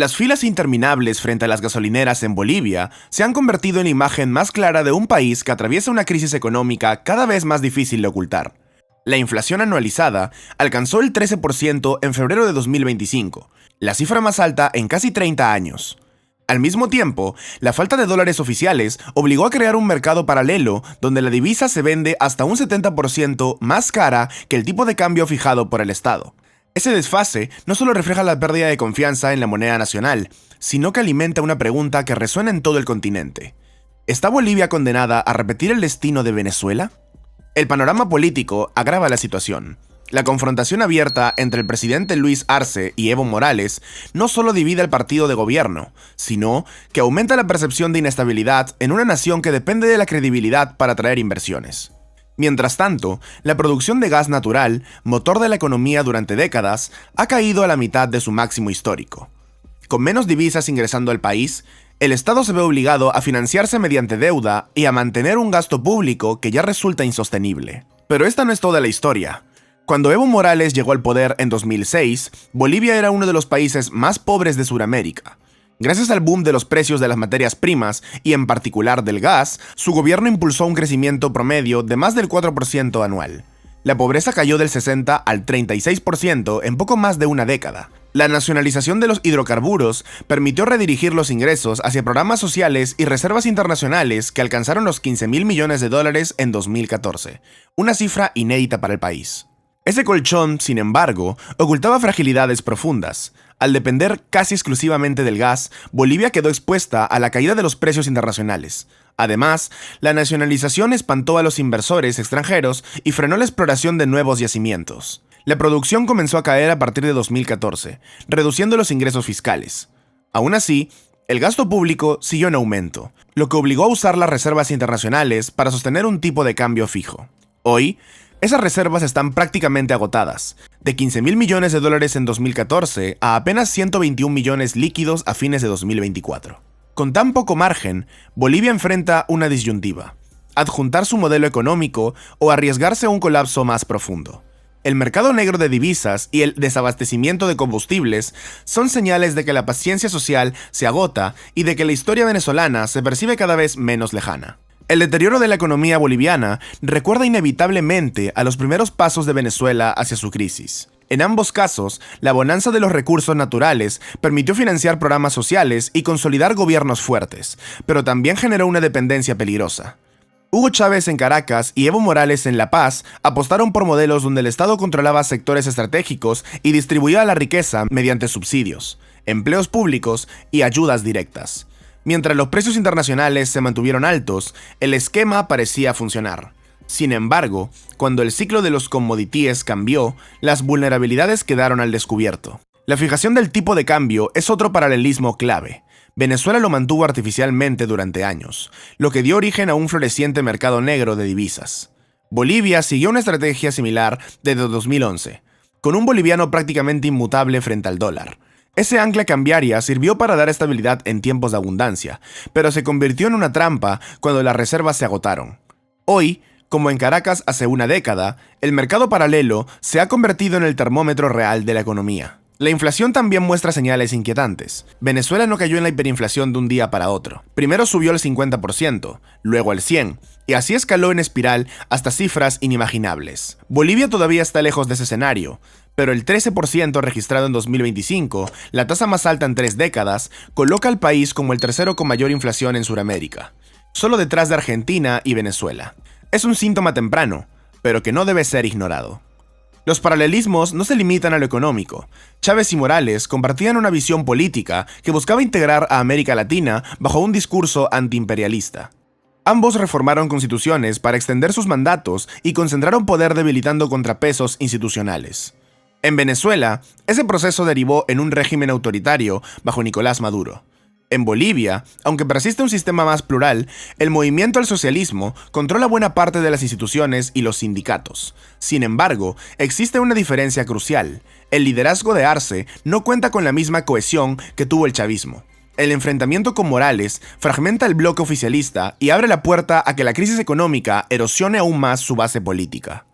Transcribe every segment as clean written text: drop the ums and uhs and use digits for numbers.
Las filas interminables frente a las gasolineras en Bolivia se han convertido en la imagen más clara de un país que atraviesa una crisis económica cada vez más difícil de ocultar. La inflación anualizada alcanzó el 13% en febrero de 2025, la cifra más alta en casi 30 años. Al mismo tiempo, la falta de dólares oficiales obligó a crear un mercado paralelo donde la divisa se vende hasta un 70% más cara que el tipo de cambio fijado por el Estado. Ese desfase no solo refleja la pérdida de confianza en la moneda nacional, sino que alimenta una pregunta que resuena en todo el continente. ¿Está Bolivia condenada a repetir el destino de Venezuela? El panorama político agrava la situación. La confrontación abierta entre el presidente Luis Arce y Evo Morales no solo divide al partido de gobierno, sino que aumenta la percepción de inestabilidad en una nación que depende de la credibilidad para atraer inversiones. Mientras tanto, la producción de gas natural, motor de la economía durante décadas, ha caído a la mitad de su máximo histórico. Con menos divisas ingresando al país, el Estado se ve obligado a financiarse mediante deuda y a mantener un gasto público que ya resulta insostenible. Pero esta no es toda la historia. Cuando Evo Morales llegó al poder en 2006, Bolivia era uno de los países más pobres de Sudamérica. Gracias al boom de los precios de las materias primas y en particular del gas, su gobierno impulsó un crecimiento promedio de más del 4% anual. La pobreza cayó del 60 al 36% en poco más de una década. La nacionalización de los hidrocarburos permitió redirigir los ingresos hacia programas sociales y reservas internacionales que alcanzaron los $15.000 millones en 2014, una cifra inédita para el país. Ese colchón, sin embargo, ocultaba fragilidades profundas. Al depender casi exclusivamente del gas, Bolivia quedó expuesta a la caída de los precios internacionales. Además, la nacionalización espantó a los inversores extranjeros y frenó la exploración de nuevos yacimientos. La producción comenzó a caer a partir de 2014, reduciendo los ingresos fiscales. Aún así, el gasto público siguió en aumento, lo que obligó a usar las reservas internacionales para sostener un tipo de cambio fijo. Hoy, esas reservas están prácticamente agotadas, de $15.000 millones en 2014 a apenas 121 millones líquidos a fines de 2024. Con tan poco margen, Bolivia enfrenta una disyuntiva: adjuntar su modelo económico o arriesgarse a un colapso más profundo. El mercado negro de divisas y el desabastecimiento de combustibles son señales de que la paciencia social se agota y de que la historia venezolana se percibe cada vez menos lejana. El deterioro de la economía boliviana recuerda inevitablemente a los primeros pasos de Venezuela hacia su crisis. En ambos casos, la bonanza de los recursos naturales permitió financiar programas sociales y consolidar gobiernos fuertes, pero también generó una dependencia peligrosa. Hugo Chávez en Caracas y Evo Morales en La Paz apostaron por modelos donde el Estado controlaba sectores estratégicos y distribuía la riqueza mediante subsidios, empleos públicos y ayudas directas. Mientras los precios internacionales se mantuvieron altos, el esquema parecía funcionar. Sin embargo, cuando el ciclo de los commodities cambió, las vulnerabilidades quedaron al descubierto. La fijación del tipo de cambio es otro paralelismo clave. Venezuela lo mantuvo artificialmente durante años, lo que dio origen a un floreciente mercado negro de divisas. Bolivia siguió una estrategia similar desde 2011, con un boliviano prácticamente inmutable frente al dólar. Ese ancla cambiaria sirvió para dar estabilidad en tiempos de abundancia, pero se convirtió en una trampa cuando las reservas se agotaron. Hoy, como en Caracas hace una década, el mercado paralelo se ha convertido en el termómetro real de la economía. La inflación también muestra señales inquietantes. Venezuela no cayó en la hiperinflación de un día para otro. Primero subió al 50%, luego al 100%, y así escaló en espiral hasta cifras inimaginables. Bolivia todavía está lejos de ese escenario, pero el 13% registrado en 2025, la tasa más alta en 3 décadas, coloca al país como el tercero con mayor inflación en Sudamérica, solo detrás de Argentina y Venezuela. Es un síntoma temprano, pero que no debe ser ignorado. Los paralelismos no se limitan a lo económico. Chávez y Morales compartían una visión política que buscaba integrar a América Latina bajo un discurso antiimperialista. Ambos reformaron constituciones para extender sus mandatos y concentraron poder debilitando contrapesos institucionales. En Venezuela, ese proceso derivó en un régimen autoritario bajo Nicolás Maduro. En Bolivia, aunque persiste un sistema más plural, el movimiento al socialismo controla buena parte de las instituciones y los sindicatos. Sin embargo, existe una diferencia crucial. El liderazgo de Arce no cuenta con la misma cohesión que tuvo el chavismo. El enfrentamiento con Morales fragmenta el bloque oficialista y abre la puerta a que la crisis económica erosione aún más su base política.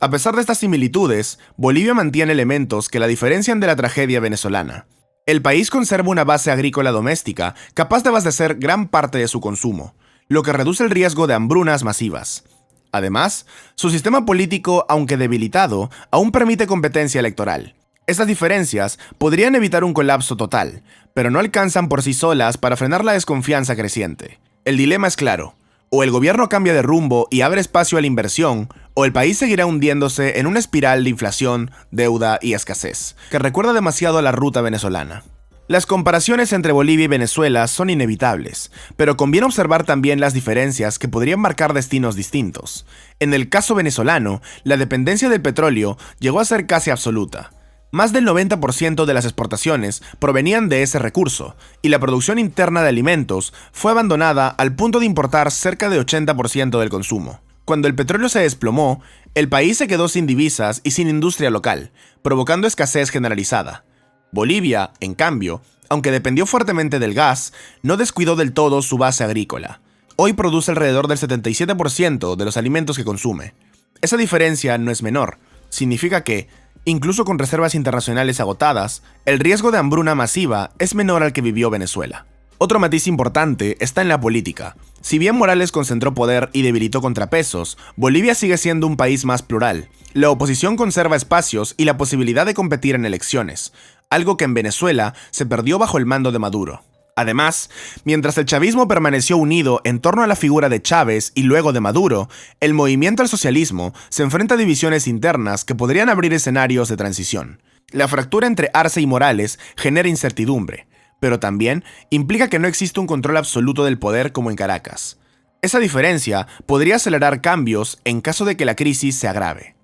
A pesar de estas similitudes, Bolivia mantiene elementos que la diferencian de la tragedia venezolana. El país conserva una base agrícola doméstica capaz de abastecer gran parte de su consumo, lo que reduce el riesgo de hambrunas masivas. Además, su sistema político, aunque debilitado, aún permite competencia electoral. Estas diferencias podrían evitar un colapso total, pero no alcanzan por sí solas para frenar la desconfianza creciente. El dilema es claro: o el gobierno cambia de rumbo y abre espacio a la inversión, o el país seguirá hundiéndose en una espiral de inflación, deuda y escasez, que recuerda demasiado a la ruta venezolana. Las comparaciones entre Bolivia y Venezuela son inevitables, pero conviene observar también las diferencias que podrían marcar destinos distintos. En el caso venezolano, la dependencia del petróleo llegó a ser casi absoluta. Más del 90% de las exportaciones provenían de ese recurso, y la producción interna de alimentos fue abandonada al punto de importar cerca de 80% del consumo. Cuando el petróleo se desplomó, el país se quedó sin divisas y sin industria local, provocando escasez generalizada. Bolivia, en cambio, aunque dependió fuertemente del gas, no descuidó del todo su base agrícola. Hoy produce alrededor del 77% de los alimentos que consume. Esa diferencia no es menor. Significa que, incluso con reservas internacionales agotadas, el riesgo de hambruna masiva es menor al que vivió Venezuela. Otro matiz importante está en la política. Si bien Morales concentró poder y debilitó contrapesos, Bolivia sigue siendo un país más plural. La oposición conserva espacios y la posibilidad de competir en elecciones, algo que en Venezuela se perdió bajo el mando de Maduro. Además, mientras el chavismo permaneció unido en torno a la figura de Chávez y luego de Maduro, el movimiento al socialismo se enfrenta a divisiones internas que podrían abrir escenarios de transición. La fractura entre Arce y Morales genera incertidumbre, pero también implica que no existe un control absoluto del poder como en Caracas. Esa diferencia podría acelerar cambios en caso de que la crisis se agrave.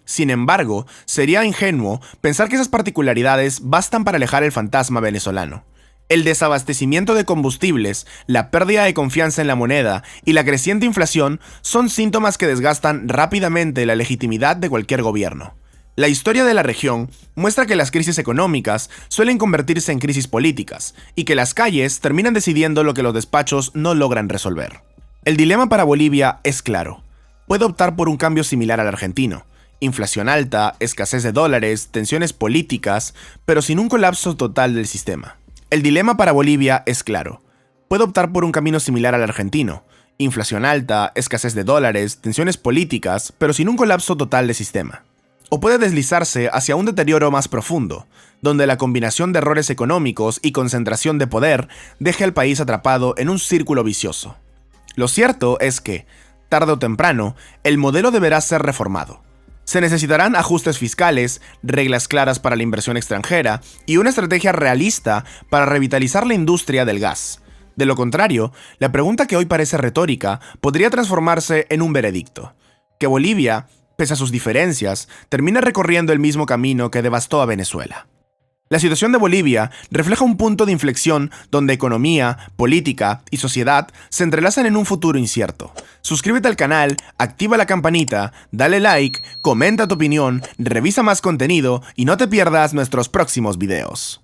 Sin embargo, sería ingenuo pensar que esas particularidades bastan para alejar el fantasma venezolano. El desabastecimiento de combustibles, la pérdida de confianza en la moneda y la creciente inflación son síntomas que desgastan rápidamente la legitimidad de cualquier gobierno. La historia de la región muestra que las crisis económicas suelen convertirse en crisis políticas y que las calles terminan decidiendo lo que los despachos no logran resolver. El dilema para Bolivia es claro. Puede optar por un cambio similar al argentino: inflación alta, escasez de dólares, tensiones políticas, pero sin un colapso total del sistema. El dilema para Bolivia es claro. Puede optar por un camino similar al argentino: inflación alta, escasez de dólares, tensiones políticas, pero sin un colapso total del sistema. O puede deslizarse hacia un deterioro más profundo, donde la combinación de errores económicos y concentración de poder deje al país atrapado en un círculo vicioso. Lo cierto es que, tarde o temprano, el modelo deberá ser reformado. Se necesitarán ajustes fiscales, reglas claras para la inversión extranjera y una estrategia realista para revitalizar la industria del gas. De lo contrario, la pregunta que hoy parece retórica podría transformarse en un veredicto: que Bolivia, pese a sus diferencias, termina recorriendo el mismo camino que devastó a Venezuela. La situación de Bolivia refleja un punto de inflexión donde economía, política y sociedad se entrelazan en un futuro incierto. Suscríbete al canal, activa la campanita, dale like, comenta tu opinión, revisa más contenido y no te pierdas nuestros próximos videos.